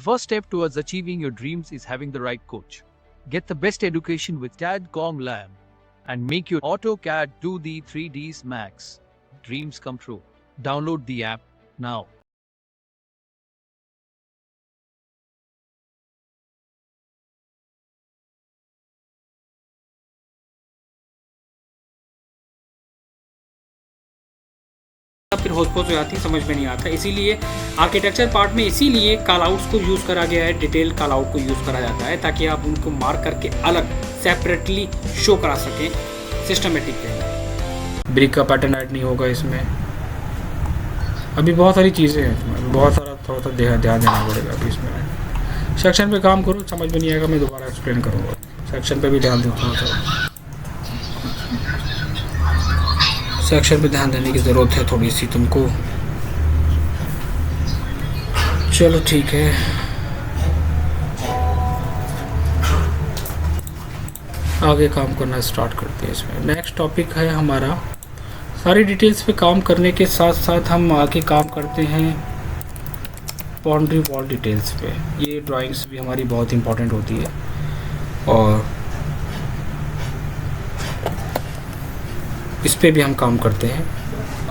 first step towards achieving your dreams is having the right coach. Get the best education with CAD/COM Lab and make your AutoCAD do the 3Ds Max. Dreams come true. Download the app now. फिर होच-पोच हो जाती है, समझ में नहीं आता। इसीलिए architecture part में इसीलिए कॉल आउट्स को यूज़ करा गया है, डिटेल कॉल आउट को यूज़ करा जाता है ताकि आप उनको मार्क करके अलग सेपरेटली शो करा सकें सिस्टमेटिक वे। ब्रिक का पैटर्न ऐड नहीं होगा इसमें। अभी बहुत सारी चीज़ें हैं, बहुत सारा थोड़ा सा ध्यान देना पड़ेगा अभी इसमें। सेक्शन पे काम करो, समझ में नहीं आएगा मैं दोबारा एक्सप्लेन करूँगा। सेक्शन पे भी ध्यान दो थोड़ा सा। सेक्शन पे ध्यान देने की ज़रूरत है थोड़ी सी तुमको। चलो ठीक है, आगे काम करना स्टार्ट करते हैं। इसमें नेक्स्ट टॉपिक है हमारा, सारी डिटेल्स पे काम करने के साथ साथ हम आगे काम करते हैं बाउंड्री वॉल डिटेल्स पे। ये ड्राइंग्स भी हमारी बहुत इंपॉर्टेंट होती है और इस पे भी हम काम करते हैं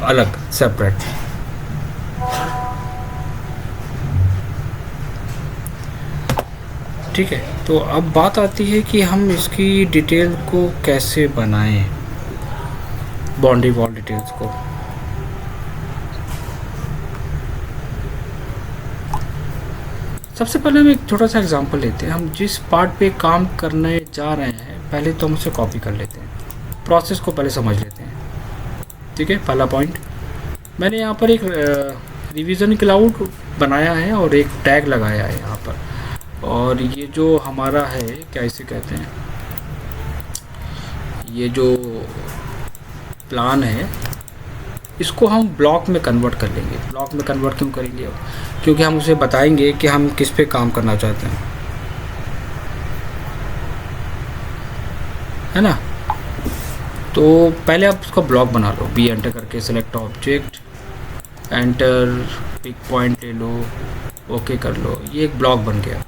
अलग सेपरेट। ठीक है, तो अब बात आती है कि हम इसकी डिटेल को कैसे बनाएं, बाउंड्री वॉल डिटेल्स को। सबसे पहले हम एक छोटा सा एग्जांपल लेते हैं। हम जिस पार्ट पे काम करने जा रहे हैं पहले तो हम उसे कॉपी कर लेते हैं, प्रोसेस को पहले समझ लेते हैं। ठीक है, पहला पॉइंट, मैंने यहाँ पर एक रिवीजन क्लाउड बनाया है और एक टैग लगाया है यहाँ पर। और ये जो हमारा है, क्या इसे कहते हैं, ये जो प्लान है इसको हम ब्लॉक में कन्वर्ट कर लेंगे। ब्लॉक में कन्वर्ट क्यों करेंगे? क्योंकि हम उसे बताएंगे कि हम किस पे काम करना चाहते हैं, है ना। तो पहले आप उसका ब्लॉक बना लो, बी एंटर करके select object, enter, pick point ले लो, ओके कर लो, ये एक ब्लॉक बन गया।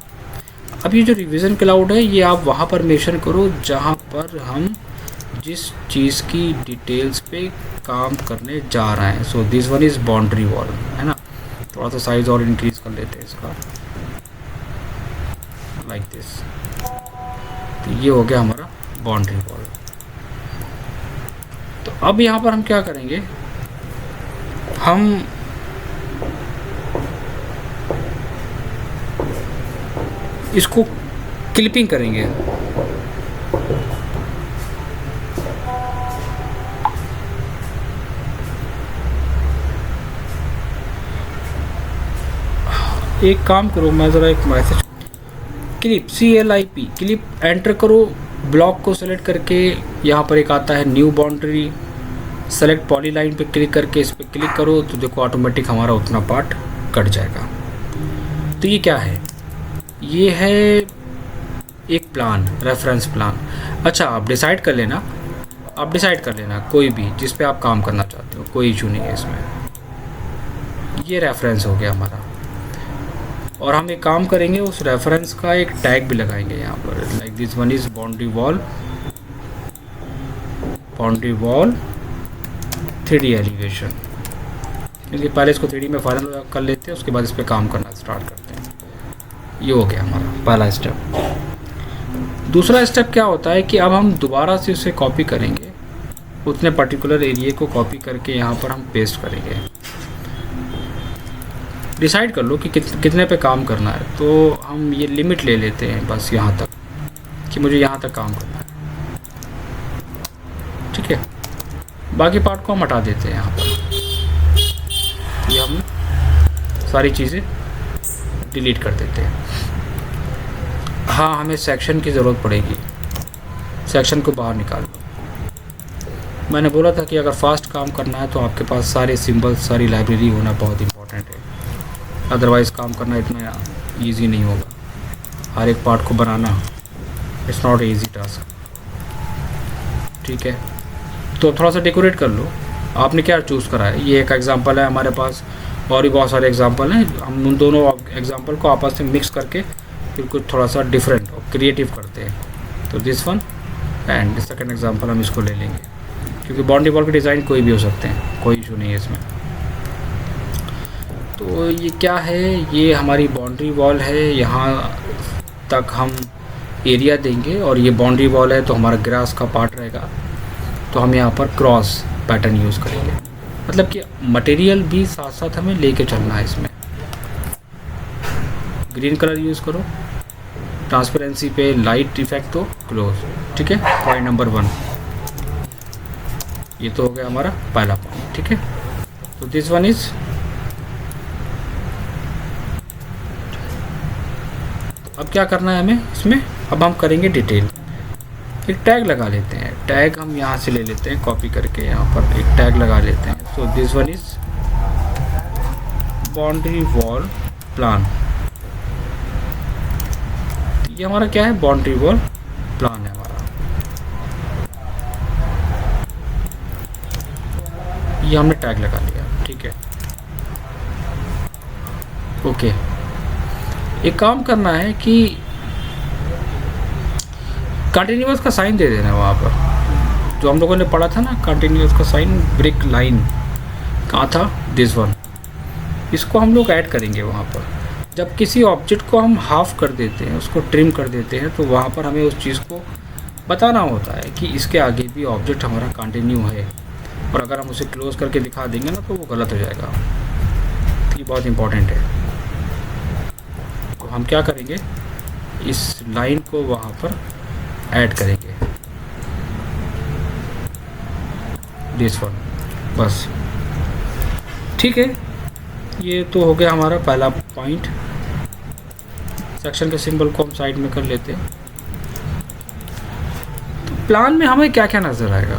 अब ये जो रिवीजन क्लाउड है ये आप वहाँ पर मेंशन करो जहाँ पर हम जिस चीज़ की डिटेल्स पे काम करने जा रहे हैं। So this one is boundary wall, है ना। थोड़ा सा साइज़ और इंक्रीज़ कर लेते हैं इसका, लाइक दिस। तो ये हो गया हमारा बाउंड्री वॉल। तो अब यहाँ पर हम क्या करेंगे, हम इसको क्लिपिंग करेंगे। एक काम करो, मैं ज़रा एक message, clip, CLIP, clip enter करो, ब्लॉक को सेलेक्ट करके यहाँ पर एक आता है न्यू बाउंड्री, सेलेक्ट पॉलीलाइन पे क्लिक करके इस पर क्लिक करो तो देखो ऑटोमेटिक हमारा उतना पार्ट कट जाएगा। तो ये क्या है? ये है एक प्लान, रेफरेंस प्लान। अच्छा, आप डिसाइड कर लेना, कोई भी जिस पे आप काम करना चाहते हो, कोई इशू नहीं है इसमें। ये रेफरेंस हो गया हमारा और हम एक काम करेंगे, उस रेफरेंस का एक टैग भी लगाएंगे यहाँ पर, like this one is boundary wall 3D elevation. क्योंकि पहले इसको 3D में फाइनल कर लेते हैं, उसके बाद इस पर काम करना स्टार्ट करते हैं। ये हो गया हमारा पहला स्टेप। दूसरा स्टेप क्या होता है कि अब हम दोबारा से उसे कॉपी करेंगे, उतने पर्टिकुलर एरिया को कॉपी करके यहाँ पर हम पेस्ट करेंगे। डिसाइड कर लो कि कितने पे काम करना है। तो हम ये लिमिट ले लेते हैं बस यहाँ तक, कि मुझे यहाँ तक काम करना है। ठीक है, बाकी पार्ट को हम हटा देते हैं यहाँ पर। ये हम सारी चीज़ें डिलीट कर देते हैं। हाँ, हमें सेक्शन की ज़रूरत पड़ेगी, सेक्शन को बाहर निकाल लो। मैंने बोला था कि अगर फास्ट काम करना है तो आपके पास सारे सिंबल्स, सारी लाइब्रेरी होना बहुत इंपॉर्टेंट है, अदरवाइज़ काम करना इतना इजी नहीं होगा। हर एक पार्ट को बनाना इट्स नॉट इजी टास्क। ठीक है, तो थोड़ा सा डेकोरेट कर लो। आपने क्या चूज़ करा है, ये एक एग्जांपल है हमारे पास। और भी बहुत सारे एग्जांपल हैं, हम उन दोनों एग्जांपल को आपस में मिक्स करके फिर कुछ थोड़ा सा डिफरेंट और क्रिएटिव करते हैं। तो this one and second example हम इसको ले लेंगे, क्योंकि बाउंड्री वॉल के डिज़ाइन कोई भी हो सकते हैं, कोई इशू नहीं है इसमें। तो ये क्या है, ये हमारी बाउंड्री वॉल है, यहाँ तक हम एरिया देंगे और ये बाउंड्री वॉल है तो हमारा ग्रास का पार्ट रहेगा, तो हम यहाँ पर क्रॉस पैटर्न यूज़ करेंगे, मतलब कि मटेरियल भी साथ साथ हमें लेके चलना है। इसमें ग्रीन कलर यूज़ करो, ट्रांसपेरेंसी पे लाइट इफेक्ट तो क्लोज, ठीक है। पॉइंट नंबर 1 ये तो हो गया हमारा पहला पॉइंट, ठीक है। तो दिस वन इज, अब क्या करना है हमें इसमें, अब हम करेंगे डिटेल। एक टैग लगा लेते हैं, टैग हम यहाँ से ले लेते हैं कॉपी करके, यहाँ पर एक टैग लगा लेते हैं। So this one is boundary wall plan, ये हमारा क्या है, बाउंड्री वॉल प्लान है हमारा। ये हमने टैग लगा लिया, ठीक है। ओके, एक काम करना है कि कंटिन्यूअस का साइन दे देना है वहाँ पर, जो हम लोगों ने पढ़ा था ना कंटिन्यूअस का साइन, ब्रिक लाइन कहाँ था, दिस वन, इसको हम लोग ऐड करेंगे वहाँ पर। जब किसी ऑब्जेक्ट को हम हाफ कर देते हैं, उसको ट्रिम कर देते हैं, तो वहाँ पर हमें उस चीज़ को बताना होता है कि इसके आगे भी ऑब्जेक्ट हमारा कंटिन्यू है, और अगर हम उसे क्लोज करके दिखा देंगे ना तो वो गलत हो जाएगा। तो ये बहुत इम्पोर्टेंट है। तो हम क्या करेंगे, इस लाइन को वहाँ पर ऐड करेंगे, दिस वन, बस, ठीक है। ये तो हो गया हमारा पहला पॉइंट। सेक्शन के सिंबल को हम साइड में कर लेते हैं। तो प्लान में हमें क्या क्या नज़र आएगा,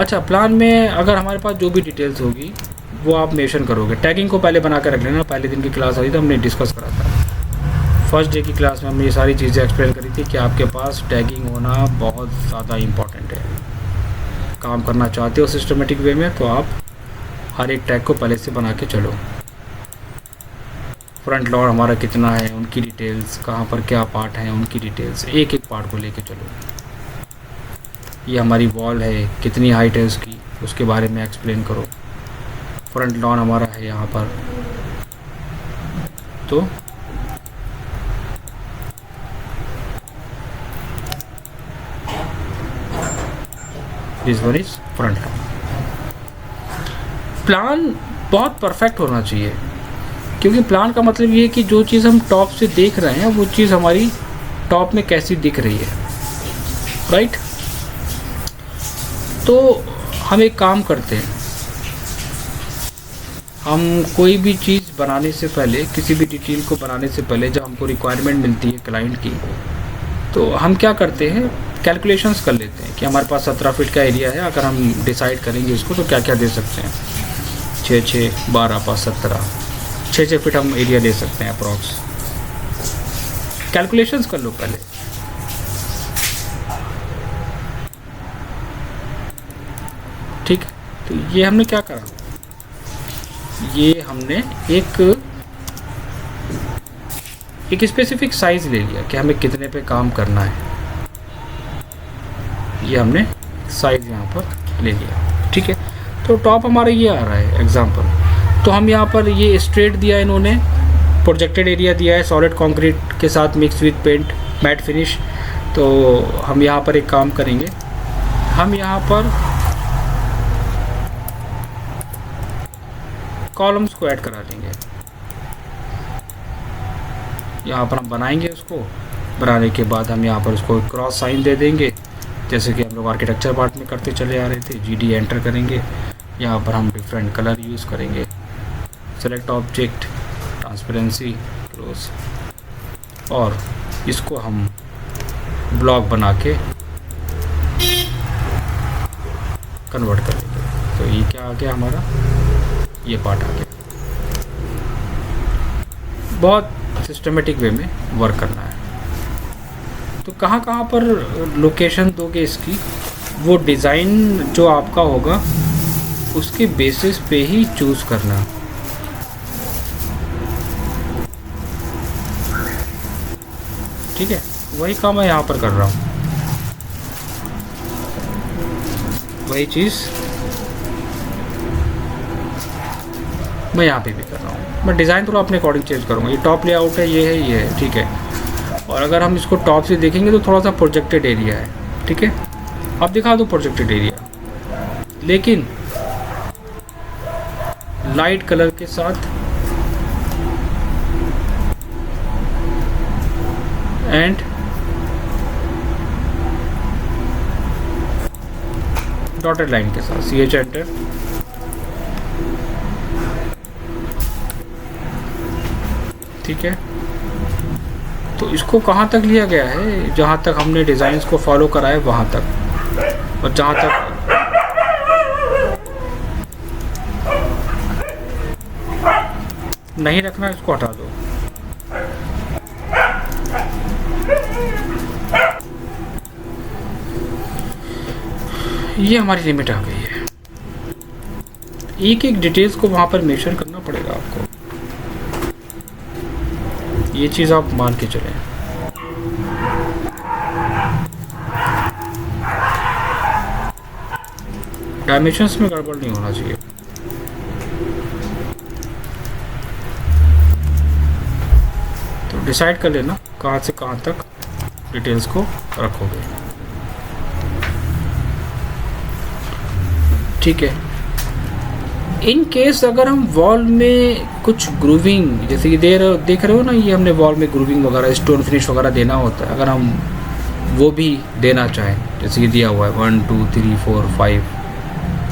अच्छा प्लान में अगर हमारे पास जो भी डिटेल्स होगी वो आप मेंशन करोगे। टैगिंग को पहले बना कर रख लेना, पहले दिन की क्लास आई तो हमने डिस्कस करा था, फर्स्ट डे की क्लास में हमने ये सारी चीज़ें एक्सप्लेन करी थी कि आपके पास टैगिंग होना बहुत ज़्यादा इम्पॉर्टेंट है। काम करना चाहते हो सिस्टमेटिक वे में तो आप हर एक टैग को पहले से बना के चलो। फ्रंट लॉड हमारा कितना है, उनकी डिटेल्स, कहाँ पर क्या पार्ट हैं उनकी डिटेल्स, एक एक पार्ट को लेके चलो। ये हमारी वॉल है, कितनी हाइट है उसकी, उसके बारे में एक्सप्लेन करो। फ्रंट लॉन हमारा है यहाँ पर, तो this one is front lawn. Plan बहुत परफेक्ट होना चाहिए, क्योंकि प्लान का मतलब ये है कि जो चीज़ हम टॉप से देख रहे हैं वो चीज़ हमारी टॉप में कैसी दिख रही है, राइट। तो हम एक काम करते हैं, हम कोई भी चीज़ बनाने से पहले, किसी भी डिटेल को बनाने से पहले जब हमको रिक्वायरमेंट मिलती है क्लाइंट की, तो हम क्या करते हैं, कैलकुलेशंस कर लेते हैं कि हमारे पास 17 फीट का एरिया है, अगर हम डिसाइड करेंगे इसको तो क्या क्या दे सकते हैं, 6 6 12 5 17, 6 फीट हम एरिया ले सकते हैं अप्रॉक्स। कैलकुलेशंस कर लो पहले, ठीक है। तो ये हमने क्या करा, ये हमने एक स्पेसिफिक साइज ले लिया कि हमें कितने पे काम करना है, ये हमने साइज यहाँ पर ले लिया, ठीक है। तो टॉप हमारा ये आ रहा है एग्जांपल, तो हम यहाँ पर ये स्ट्रेट दिया इन्होंने, प्रोजेक्टेड एरिया दिया है सॉलिड कंक्रीट के साथ mix with paint matt finish. तो हम यहाँ पर एक काम करेंगे, हम यहाँ पर कॉलम्स को ऐड करा देंगे, यहाँ पर हम बनाएंगे उसको, बनाने के बाद हम यहाँ पर उसको क्रॉस साइन दे देंगे, जैसे कि हम लोग आर्किटेक्चर पार्ट में करते चले आ रहे थे। GD एंटर करेंगे, यहाँ पर हम डिफरेंट कलर यूज़ करेंगे, सेलेक्ट ऑब्जेक्ट, ट्रांसपेरेंसी, क्लोज, और इसको हम ब्लॉक बना के कन्वर्ट कर देंगे। तो ये क्या आ गया हमारा, ये पार्ट आ गया। बहुत सिस्टमेटिक वे में वर्क करना है। तो कहाँ कहाँ पर लोकेशन दोगे इसकी, वो डिज़ाइन जो आपका होगा उसके बेसिस पे ही चूज़ करना। ठीक है, वही काम मैं यहाँ पर कर रहा हूँ, वही चीज़ मैं यहाँ पे भी कर रहा हूँ। मैं डिज़ाइन थोड़ा अपने अकॉर्डिंग चेंज करूँगा। ये टॉप लेआउट है, ये है, ठीक है। और अगर हम इसको टॉप से देखेंगे तो थोड़ा सा प्रोजेक्टेड एरिया है, ठीक है। अब दिखा दो प्रोजेक्टेड एरिया, लेकिन लाइट कलर के साथ एंड डॉटेड लाइन के साथ। CH एंटर, ठीक है। तो इसको कहाँ तक लिया गया है, जहाँ तक हमने डिज़ाइंस को फॉलो करा है वहाँ तक, और जहाँ तक नहीं रखना इसको हटा दो। ये हमारी लिमिट आ गई है। एक एक डिटेल्स को वहाँ पर मेंशन करना पड़ेगा आपको, ये चीज़ आप मान के चलें। डायमेंशंस में गड़बड़ नहीं होना चाहिए। तो डिसाइड कर लेना कहाँ से कहाँ तक डिटेल्स को रखोगे, ठीक है। इन केस अगर हम वॉल में कुछ ग्रूविंग, जैसे कि देख रहे हो ना, ये हमने वॉल में ग्रूविंग वगैरह, स्टोन फिनिश वगैरह देना होता है। अगर हम वो भी देना चाहें, जैसे कि दिया हुआ है 1 2 3 4 5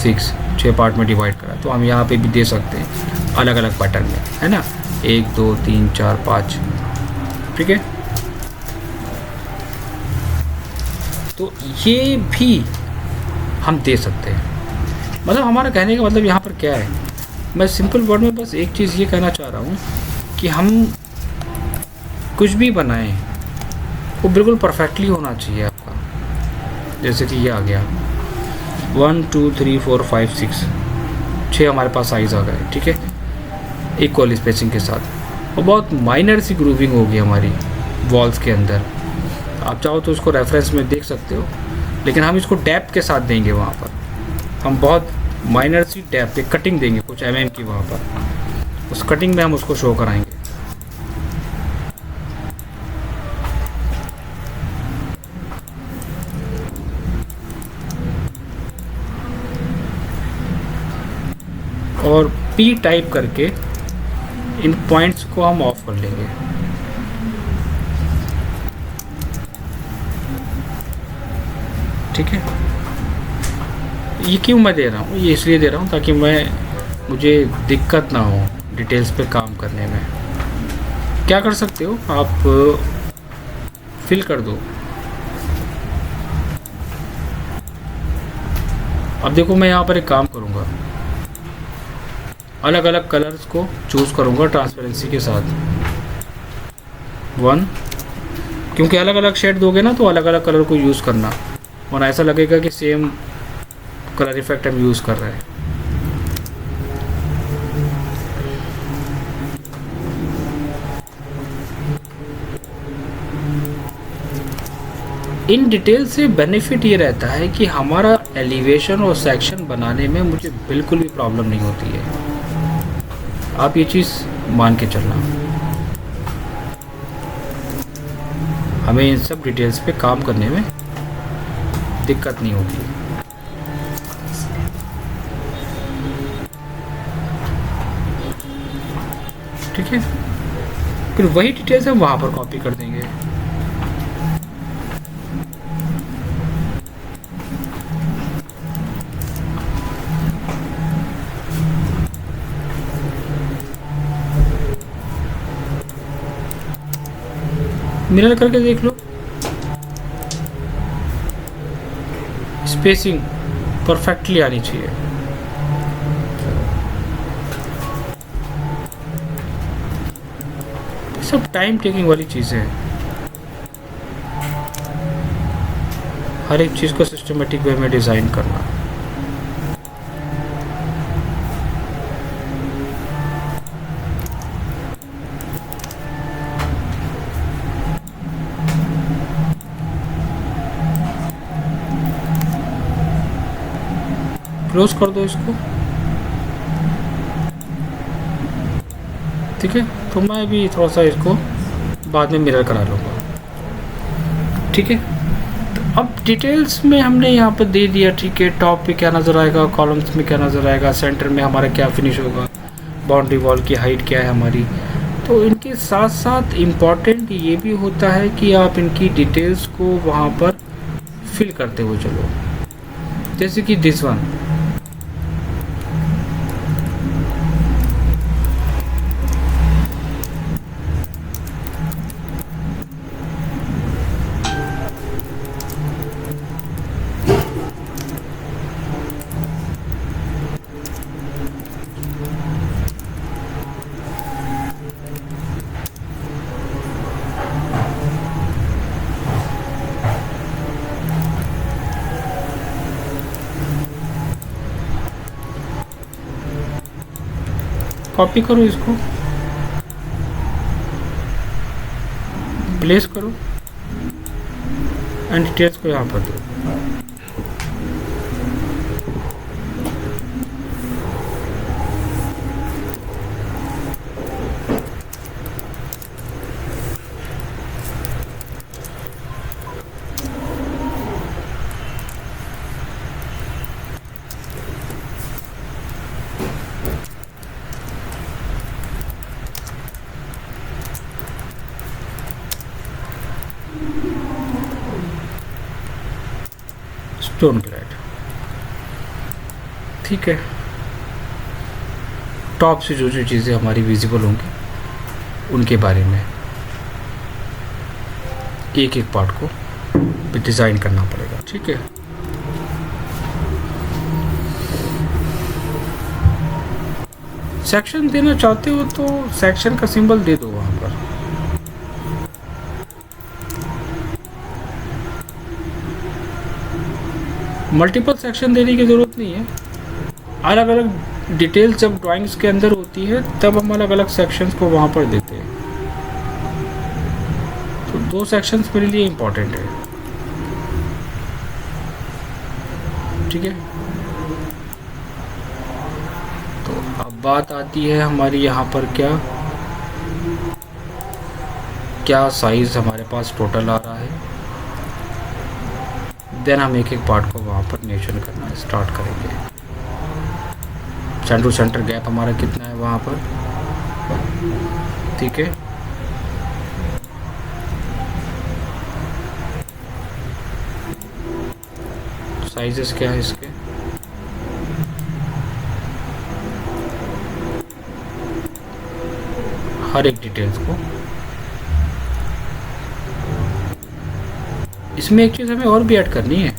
6 6 पार्ट में डिवाइड करा, तो हम यहाँ पे भी दे सकते हैं अलग अलग पैटर्न में, है ना, 1 2 3 4 5, ठीक है। तो ये भी हम दे सकते हैं। मतलब हमारा कहने का मतलब यहाँ पर क्या है, मैं सिंपल वर्ड में बस एक चीज़ ये कहना चाह रहा हूँ कि हम कुछ भी बनाएं वो बिल्कुल परफेक्टली होना चाहिए आपका। जैसे कि ये आ गया 1 2 3 4 5 6 6 हमारे पास साइज़ आ गए, ठीक है, इक्वल स्पेसिंग के साथ। और बहुत माइनर सी ग्रूविंग होगी हमारी वॉल्स के अंदर। आप चाहो तो उसको रेफरेंस में देख सकते हो, लेकिन हम इसको डेप्थ के साथ देंगे। वहाँ पर हम बहुत माइनर सी डेप्थ पे कटिंग देंगे कुछ mm की, वहाँ पर उस कटिंग में हम उसको शो कराएंगे। और P टाइप करके इन पॉइंट्स को हम ऑफ कर लेंगे, ठीक है। ये क्यों मैं दे रहा हूँ, ये इसलिए दे रहा हूँ ताकि मुझे दिक्कत ना हो डिटेल्स पे काम करने में। क्या कर सकते हो आप, फिल कर दो। अब देखो मैं यहाँ पर एक काम करूँगा, अलग अलग कलर्स को चूज़ करूँगा ट्रांसपेरेंसी के साथ 1, क्योंकि अलग अलग शेड दोगे ना तो अलग अलग कलर को यूज़ करना, और ऐसा लगेगा कि सेम कलर इफेक्ट हम यूज़ कर रहे हैं। इन डिटेल से बेनिफिट ये रहता है कि हमारा एलिवेशन और सेक्शन बनाने में मुझे बिल्कुल भी प्रॉब्लम नहीं होती है। आप ये चीज़ मान के चलना, हमें इन सब डिटेल्स पे काम करने में दिक्कत नहीं होती है। ठीक है, फिर वही डिटेल्स हम वहाँ पर कॉपी कर देंगे। मिरर करके देख लो, स्पेसिंग परफेक्टली आनी चाहिए। सब टाइम टेकिंग वाली चीज़ें हैं, हर एक चीज़ को सिस्टमेटिक वे में डिज़ाइन करना। क्लोज कर दो इसको। ठीक है, तो मैं भी थोड़ा सा इसको बाद में मिरर करा लूँगा। ठीक है, तो अब डिटेल्स में हमने यहाँ पर दे दिया। ठीक है, टॉप पे क्या नज़र आएगा, कॉलम्स में क्या नज़र आएगा, सेंटर में हमारा क्या फिनिश होगा, बाउंड्री वॉल की हाइट क्या है हमारी। तो इनके साथ साथ इम्पॉर्टेंट ये भी होता है कि आप इनकी डिटेल्स को वहाँ पर फिल करते हुए चलो। जैसे कि दिस वन, कॉपी करो, इसको प्लेस करो एंड डिटेल्स को यहाँ पर दो। स्टोन ग्रेड, ठीक है। टॉप से जो जो चीज़ें हमारी विजिबल होंगी उनके बारे में एक एक पार्ट को भी डिज़ाइन करना पड़ेगा। ठीक है, सेक्शन देना चाहते हो तो सेक्शन का सिंबल दे दो वहाँ पर। मल्टीपल सेक्शन देने की ज़रूरत नहीं है। अलग अलग डिटेल्स जब ड्राइंग्स के अंदर होती है तब हम अलग अलग सेक्शंस को वहाँ पर देते हैं। तो 2 सेक्शंस मेरे लिए इम्पोर्टेंट है। ठीक है, तो अब बात आती है हमारी यहाँ पर क्या साइज़ हमारे पास टोटल आ रहा है। देन हम एक एक पार्ट को वहाँ पर मेंशन करना स्टार्ट करेंगे। सेंटर टू सेंटर गैप हमारा कितना है वहाँ पर। ठीक है, साइजेस क्या है इसके, हर एक डिटेल्स को। इसमें एक चीज़ हमें और भी ऐड करनी है।